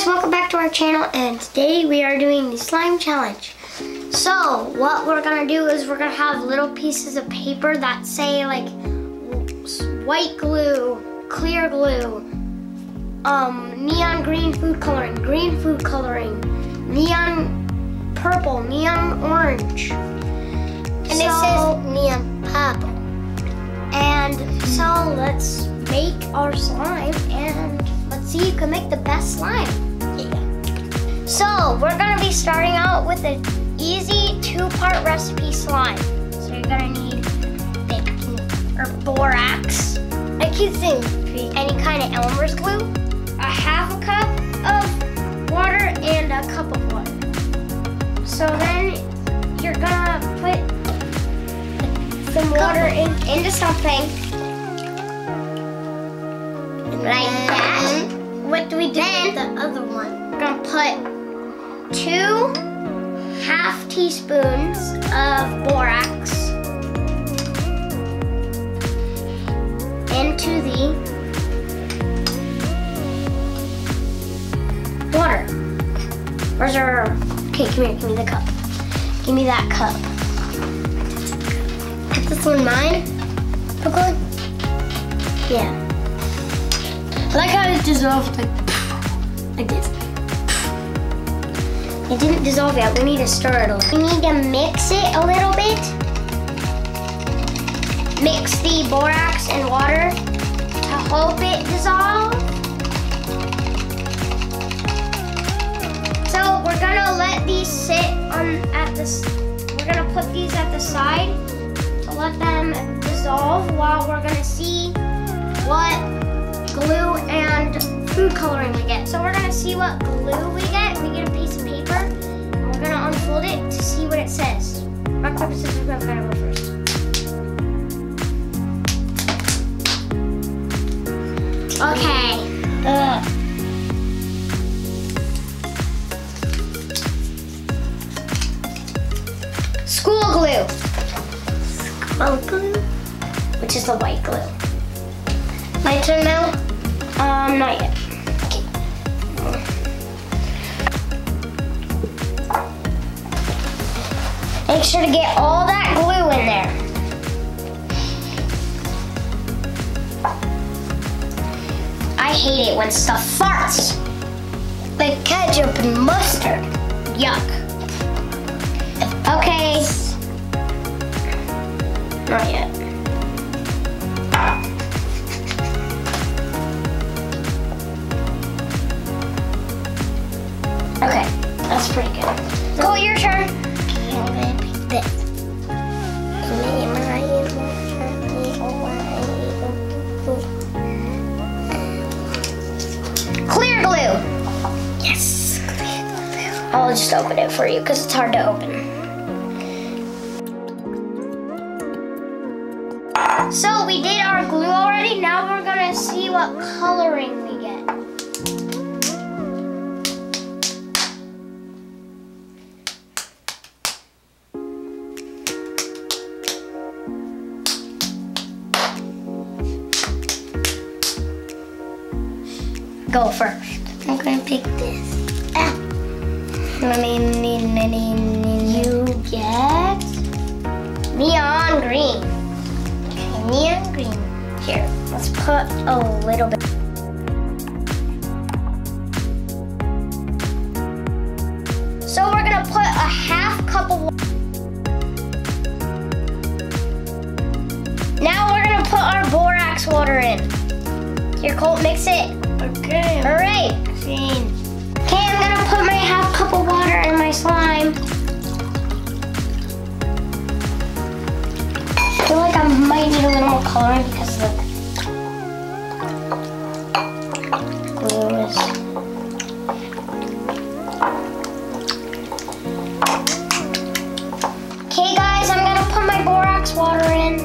guys, welcome back to our channel, and today we are doing the slime challenge. So what we're gonna do is we're gonna have little pieces of paper that say like white glue, clear glue, neon green food coloring, neon purple, neon orange, and it says neon purple. And so let's make our slime, and let's see who can make the best slime. Yeah. So we're gonna be starting out with an easy 2-part recipe slime. So you're gonna need baking or borax. I keep saying any kind of Elmer's glue, a half a cup of water, and a cup of water. So then you're gonna put some water into something. Like that. What do we do with the other one? We're gonna put 2 half teaspoons of borax into the water. Where's our, okay, come here, give me the cup. Give me that cup. Is this one mine? Brooklyn? Yeah. I like how it dissolved like this. It didn't dissolve yet. We need to stir it a little. We need to mix it a little bit. Mix the borax and water to help it dissolve. So we're gonna let these sit at this. We're gonna put these at the side to let them dissolve while we're gonna see what glue and food coloring we get. So we're gonna see what glue we get. We get a piece of paper, and we're gonna unfold it to see what it says. Rock, paper, scissors, we're gonna go first. Okay. School glue. School glue? Which is the white glue. My turn now? Not yet. Okay. Make sure to get all that glue in there. I hate it when stuff farts. Like ketchup and mustard. Yuck. Okay. Not yet. Okay, that's pretty good. Go, your turn. Okay, I'm gonna pick this. Clear glue. Yes, clear glue. I'll just open it for you because it's hard to open. So we did our glue already. Now we're gonna see what coloring we get. Go first. I'm gonna pick this. You get neon green. Okay, neon green. Here, let's put a little bit. So we're gonna put a half cup of water. Now we're gonna put our borax water in. Here, Colt, mix it. Okay. All right. Okay, I'm gonna put my half cup of water in my slime. I feel like I might need a little more coloring because the glue is. Okay, guys, I'm gonna put my borax water in.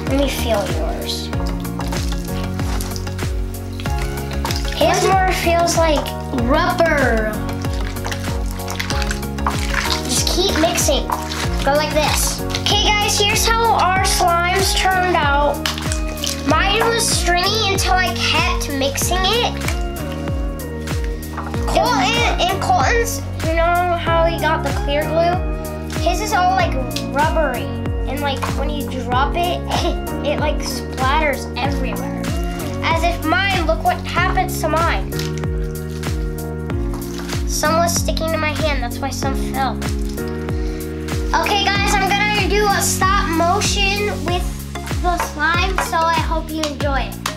Let me feel yours. His more feels like rubber. Just keep mixing. Go like this. Okay guys, here's how our slimes turned out. Mine was stringy until I kept mixing it. Colton's, you know how he got the clear glue? His is all like rubbery. And like when you drop it, it like splatters everywhere. As if mine, look what happens to mine. Some was sticking to my hand, that's why some fell. Okay guys, I'm gonna do a stop motion with the slime, so I hope you enjoy it.